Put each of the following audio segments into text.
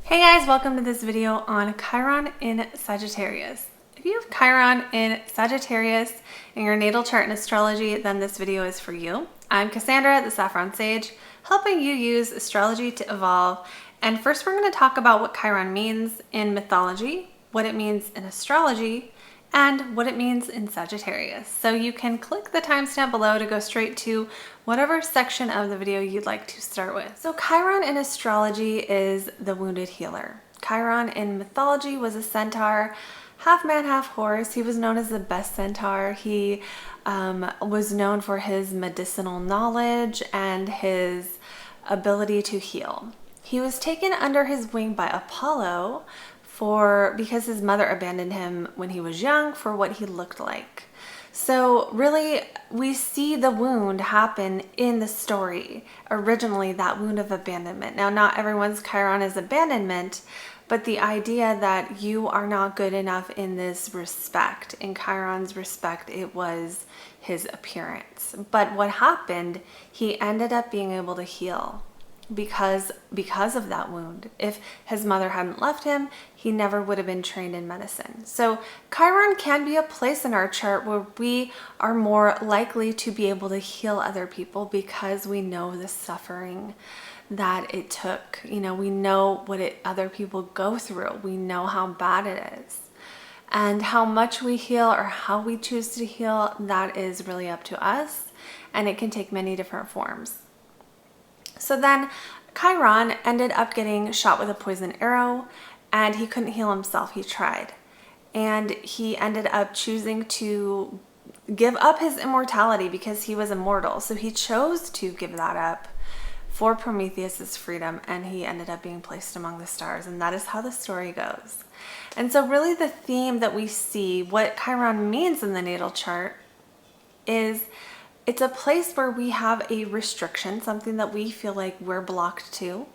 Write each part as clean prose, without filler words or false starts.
Hey guys, welcome to this video on Chiron in Sagittarius. If you have Chiron in Sagittarius in your natal chart in astrology, then this video is for you. I'm Cassandra, the Saffron Sage, helping you use astrology to evolve. And first we're going to talk about what Chiron means in mythology, what it means in astrology, and what it means in Sagittarius. So you can click the timestamp below to go straight to whatever section of the video you'd like to start with. So Chiron in astrology is the wounded healer. Chiron in mythology was a centaur, half man, half horse. He was known as the best centaur. He was known for his medicinal knowledge and his ability to heal. He was taken under his wing by Apollo because his mother abandoned him when he was young for what he looked like. So really, we see the wound happen in the story. Originally, that wound of abandonment. Now, not everyone's Chiron is abandonment, but the idea that you are not good enough in this respect. In Chiron's respect, it was his appearance. But what happened, he ended up being able to heal because of that wound. If his mother hadn't left him, he never would have been trained in medicine. So Chiron can be a place in our chart where we are more likely to be able to heal other people because we know the suffering that it took. You know, we know what other people go through. We know how bad it is. And how much we heal or how we choose to heal, that is really up to us. And it can take many different forms. So then Chiron ended up getting shot with a poison arrow and he couldn't heal himself. He tried. And he ended up choosing to give up his immortality because he was immortal. So he chose to give that up for Prometheus's freedom, and he ended up being placed among the stars. And that is how the story goes. And so really the theme that we see, what Chiron means in the natal chart, is it's a place where we have a restriction, something that we feel like we're blocked to,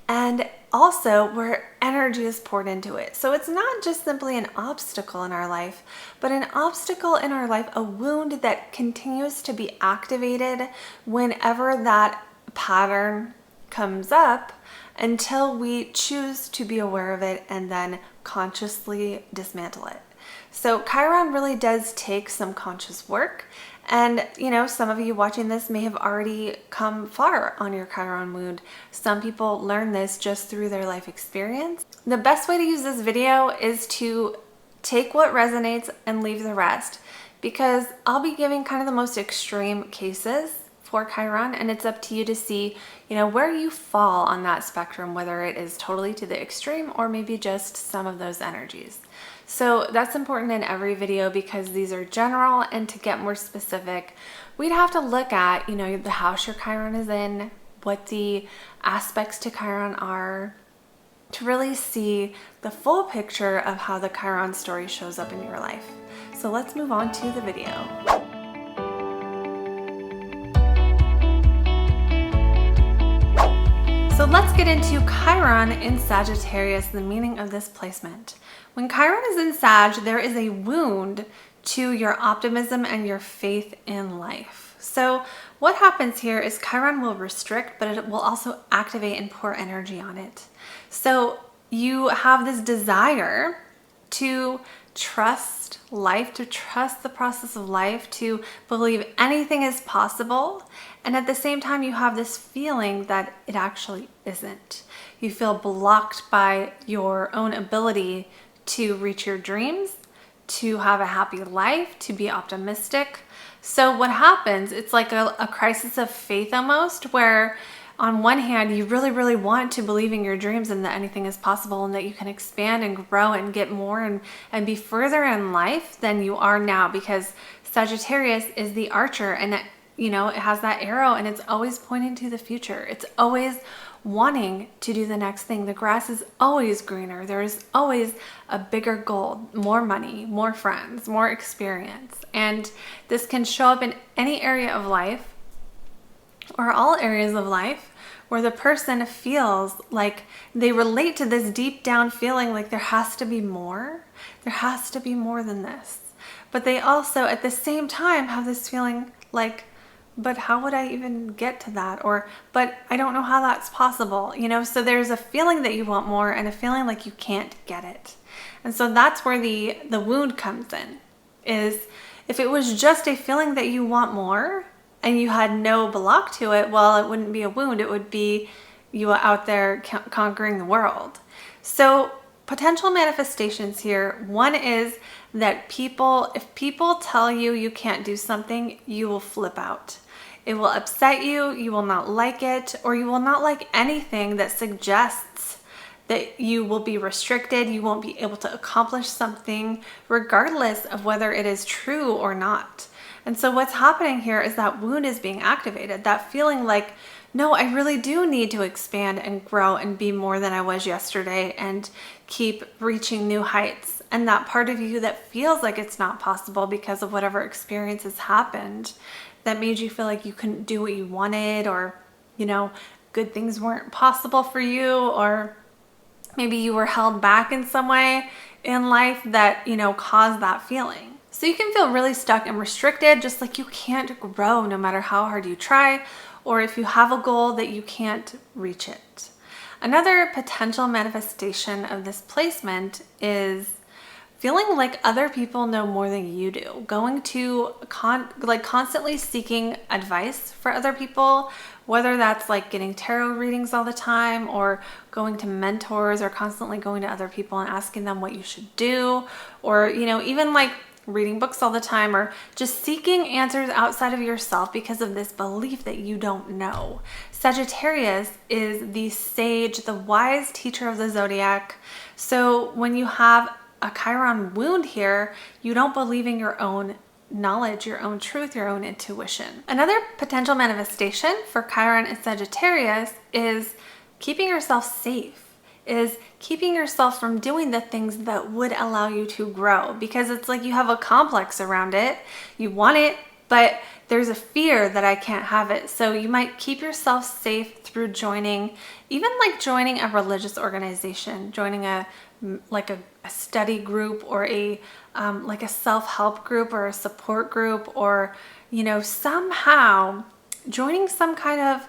and also where energy is poured into it. So it's not just simply an obstacle in our life, but an obstacle in our life, a wound that continues to be activated whenever that pattern comes up until we choose to be aware of it and then consciously dismantle it. So Chiron really does take some conscious work. And, you know, some of you watching this may have already come far on your Chiron wound. Some people learn this just through their life experience. The best way to use this video is to take what resonates and leave the rest, because I'll be giving kind of the most extreme cases for Chiron, and it's up to you to see, you know, where you fall on that spectrum, whether it is totally to the extreme or maybe just some of those energies. So that's important in every video because these are general, and to get more specific, we'd have to look at, you know, the house your Chiron is in, what the aspects to Chiron are, to really see the full picture of how the Chiron story shows up in your life. So let's move on to the video. So let's get into Chiron in Sagittarius, the meaning of this placement. When Chiron is in Sag, there is a wound to your optimism and your faith in life. So what happens here is Chiron will restrict, but it will also activate and pour energy on it. So you have this desire to trust life, to trust the process of life, to believe anything is possible. And at the same time, you have this feeling that it actually isn't. You feel blocked by your own ability to reach your dreams, to have a happy life, to be optimistic. So what happens, it's like a crisis of faith almost, where on one hand, you really, really want to believe in your dreams and that anything is possible and that you can expand and grow and get more and be further in life than you are now, because Sagittarius is the archer, and you know, it has that arrow and it's always pointing to the future. It's always wanting to do the next thing. The grass is always greener. There is always a bigger goal, more money, more friends, more experience. And this can show up in any area of life or all areas of life where the person feels like they relate to this deep down feeling like there has to be more. There has to be more than this. But they also at the same time have this feeling like, but how would I even get to that? Or, but I don't know how that's possible, you know? So there's a feeling that you want more and a feeling like you can't get it. And so that's where the wound comes in, is if it was just a feeling that you want more and you had no block to it, well, it wouldn't be a wound. It would be you out there conquering the world. So potential manifestations here. One is that if people tell you you can't do something, you will flip out. It will upset you, you will not like it, or you will not like anything that suggests that you will be restricted, you won't be able to accomplish something regardless of whether it is true or not. And so what's happening here is that wound is being activated, that feeling like, no, I really do need to expand and grow and be more than I was yesterday and keep reaching new heights. And that part of you that feels like it's not possible because of whatever experiences happened that made you feel like you couldn't do what you wanted, or, you know, good things weren't possible for you, or maybe you were held back in some way in life that, you know, caused that feeling. So you can feel really stuck and restricted, just like you can't grow no matter how hard you try, or if you have a goal that you can't reach it. Another potential manifestation of this placement is feeling like other people know more than you do, going to constantly seeking advice for other people, whether that's like getting tarot readings all the time, or going to mentors, or constantly going to other people and asking them what you should do, or, you know, even like reading books all the time, or just seeking answers outside of yourself because of this belief that you don't know. Sagittarius is the sage, the wise teacher of the zodiac. So when you have a Chiron wound here, you don't believe in your own knowledge, your own truth, your own intuition. Another potential manifestation for Chiron and Sagittarius is keeping yourself safe, is keeping yourself from doing the things that would allow you to grow, because it's like you have a complex around it. You want it, but there's a fear that I can't have it. So you might keep yourself safe through joining a religious organization, joining a study group, or a self-help group, or a support group, or, you know, somehow joining some kind of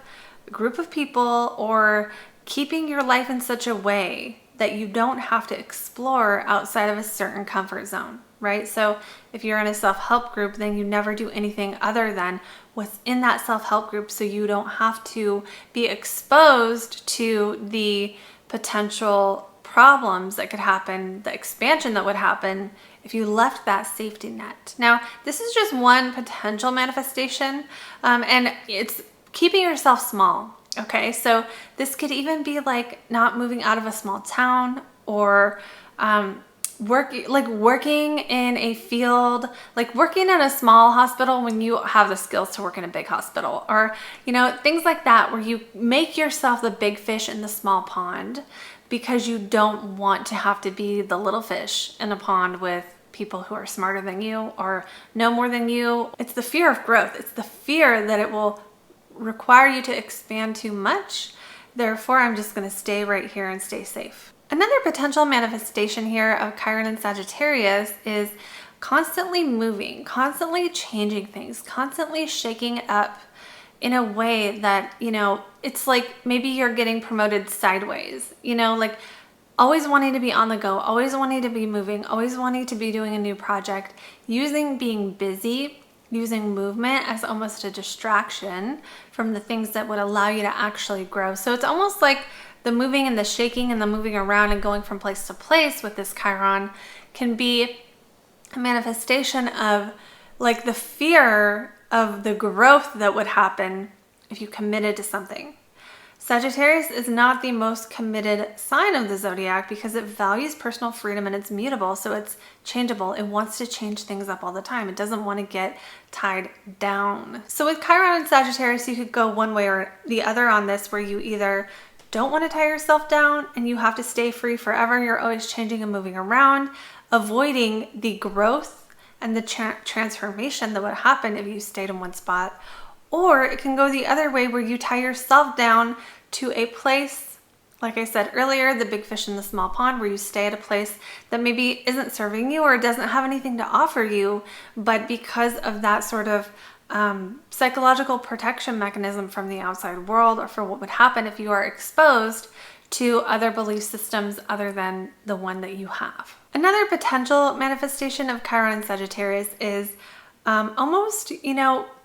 group of people, or keeping your life in such a way that you don't have to explore outside of a certain comfort zone, right? So if you're in a self-help group, then you never do anything other than what's in that self-help group, so you don't have to be exposed to the potential problems that could happen, the expansion that would happen if you left that safety net. Now, this is just one potential manifestation, and it's keeping yourself small. Okay, so this could even be like not moving out of a small town, or working in a field, like working in a small hospital when you have the skills to work in a big hospital, or, you know, things like that, where you make yourself the big fish in the small pond because you don't want to have to be the little fish in a pond with people who are smarter than you or know more than you. It's the fear of growth. It's the fear that it will require you to expand too much. Therefore, I'm just going to stay right here and stay safe. Another potential manifestation here of Chiron and Sagittarius is constantly moving, constantly changing things, constantly shaking it up in a way that, you know, it's like maybe you're getting promoted sideways, you know, like always wanting to be on the go, always wanting to be moving, always wanting to be doing a new project, using being busy, using movement as almost a distraction from the things that would allow you to actually grow. So it's almost like the moving and the shaking and the moving around and going from place to place with this Chiron can be a manifestation of like the fear of the growth that would happen if you committed to something. Sagittarius is not the most committed sign of the zodiac because it values personal freedom and it's mutable, so it's changeable. It wants to change things up all the time. It doesn't want to get tied down. So with Chiron and Sagittarius, you could go one way or the other on this, where you either don't want to tie yourself down and you have to stay free forever. You're always changing and moving around, avoiding the growth and the transformation that would happen if you stayed in one spot. Or it can go the other way, where you tie yourself down to a place, like I said earlier, the big fish in the small pond, where you stay at a place that maybe isn't serving you or doesn't have anything to offer you, but because of that sort of psychological protection mechanism from the outside world, or for what would happen if you are exposed to other belief systems other than the one that you have. Another potential manifestation of Chiron and Sagittarius is almost,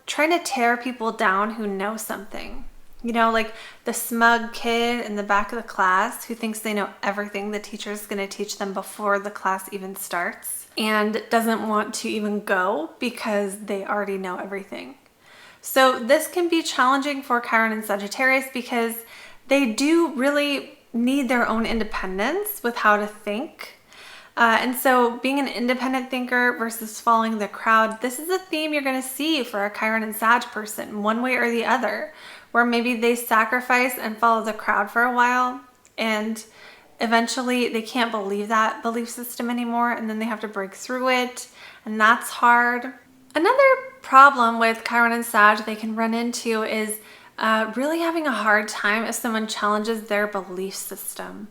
trying to tear people down who know something. Like the smug kid in the back of the class who thinks they know everything the teacher is going to teach them before the class even starts, and doesn't want to even go because they already know everything. So this can be challenging for Chiron and Sagittarius because they do really need their own independence with how to think. And so being an independent thinker versus following the crowd, this is a theme you're going to see for a Chiron and Sag person, one way or the other, where maybe they sacrifice and follow the crowd for a while, and eventually they can't believe that belief system anymore, and then they have to break through it, and that's hard. Another problem with Chiron and Sag they can run into is really having a hard time if someone challenges their belief system.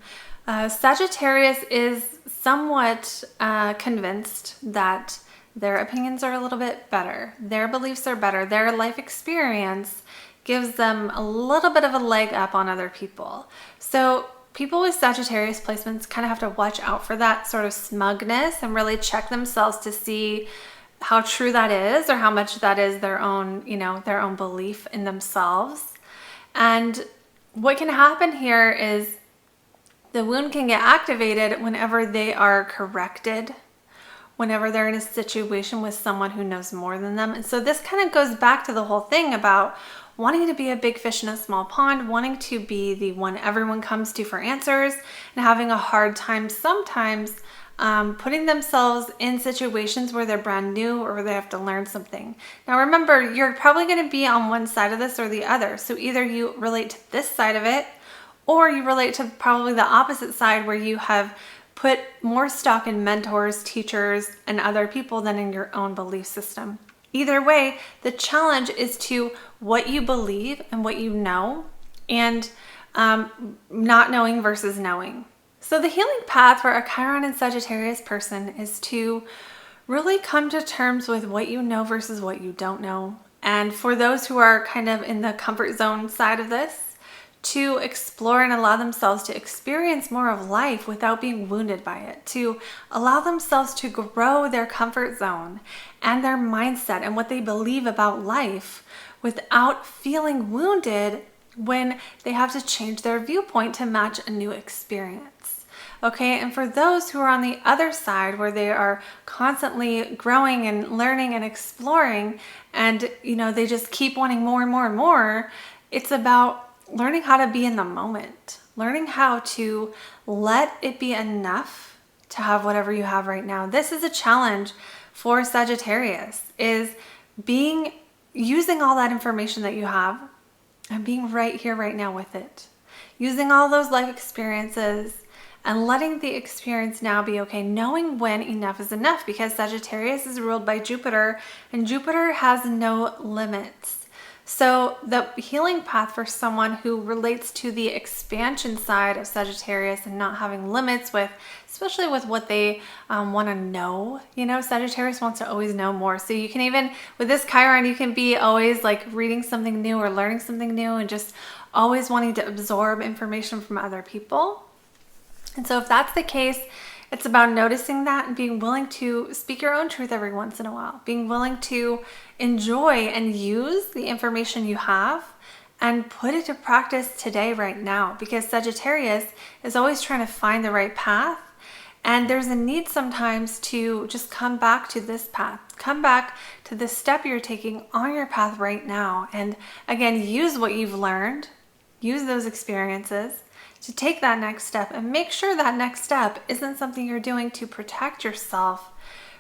Sagittarius is somewhat convinced that their opinions are a little bit better. Their beliefs are better. Their life experience gives them a little bit of a leg up on other people. So people with Sagittarius placements kind of have to watch out for that sort of smugness and really check themselves to see how true that is, or how much that is their own, their own belief in themselves. And what can happen here is the wound can get activated whenever they are corrected, whenever they're in a situation with someone who knows more than them. And so this kind of goes back to the whole thing about wanting to be a big fish in a small pond, wanting to be the one everyone comes to for answers, and having a hard time sometimes putting themselves in situations where they're brand new or where they have to learn something. Now remember, you're probably going to be on one side of this or the other. So either you relate to this side of it, or you relate to probably the opposite side where you have put more stock in mentors, teachers, and other people than in your own belief system. Either way, the challenge is to what you believe and what you know, and not knowing versus knowing. So the healing path for a Chiron and Sagittarius person is to really come to terms with what you know versus what you don't know. And for those who are kind of in the comfort zone side of this, to explore and allow themselves to experience more of life without being wounded by it, to allow themselves to grow their comfort zone and their mindset and what they believe about life without feeling wounded when they have to change their viewpoint to match a new experience. Okay, and for those who are on the other side where they are constantly growing and learning and exploring, and they just keep wanting more and more and more, it's about learning how to be in the moment, learning how to let it be enough to have whatever you have right now. This is a challenge for Sagittarius, is using all that information that you have and being right here, right now with it. Using all those life experiences and letting the experience now be okay, knowing when enough is enough, because Sagittarius is ruled by Jupiter, and Jupiter has no limits. So the healing path for someone who relates to the expansion side of Sagittarius and not having limits with, especially with what they want to know, Sagittarius wants to always know more. So you can even, with this Chiron, you can be always like reading something new or learning something new and just always wanting to absorb information from other people. And so if that's the case, it's about noticing that and being willing to speak your own truth every once in a while, being willing to enjoy and use the information you have and put it to practice today, right now, because Sagittarius is always trying to find the right path. And there's a need sometimes to just come back to this path, come back to the step you're taking on your path right now. And again, use what you've learned, use those experiences to take that next step, and make sure that next step isn't something you're doing to protect yourself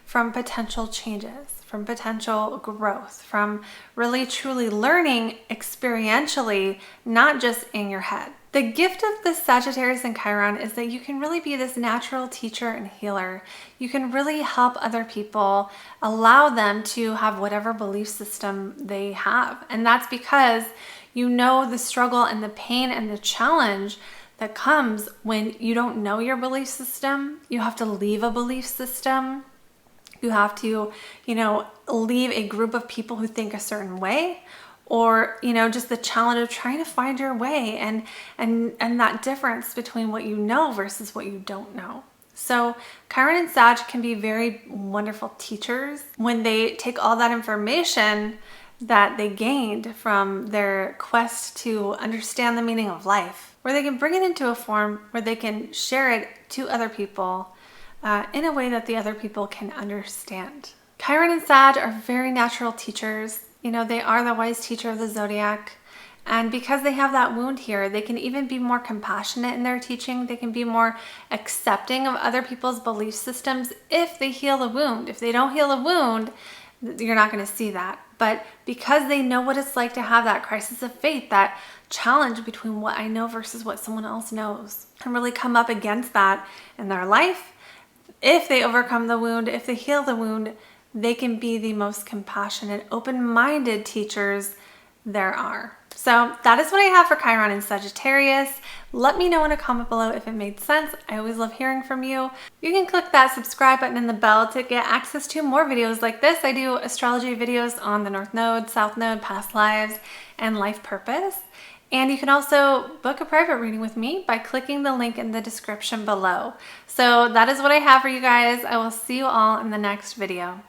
from potential changes, from potential growth, from really truly learning experientially, not just in your head. The gift of the Sagittarius and Chiron is that you can really be this natural teacher and healer. You can really help other people, allow them to have whatever belief system they have. And that's because you know the struggle and the pain and the challenge that comes when you don't know your belief system. You have to leave a belief system You have to, leave a group of people who think a certain way, or, just the challenge of trying to find your way and that difference between what you know versus what you don't know. So Chiron and Sag can be very wonderful teachers when they take all that information that they gained from their quest to understand the meaning of life, where they can bring it into a form where they can share it to other people in a way that the other people can understand. Chiron and Sag are very natural teachers. They are the wise teacher of the zodiac. And because they have that wound here, they can even be more compassionate in their teaching. They can be more accepting of other people's belief systems if they heal the wound. If they don't heal the wound, you're not going to see that. But because they know what it's like to have that crisis of faith, that challenge between what I know versus what someone else knows, and really come up against that in their life, if they overcome the wound, if they heal the wound, they can be the most compassionate, open-minded teachers there are. So that is what I have for Chiron and Sagittarius. Let me know in a comment below if it made sense. I always love hearing from you. You can click that subscribe button and the bell to get access to more videos like this. I do astrology videos on the North Node, South Node, past lives, and life purpose. And you can also book a private reading with me by clicking the link in the description below. So that is what I have for you guys. I will see you all in the next video.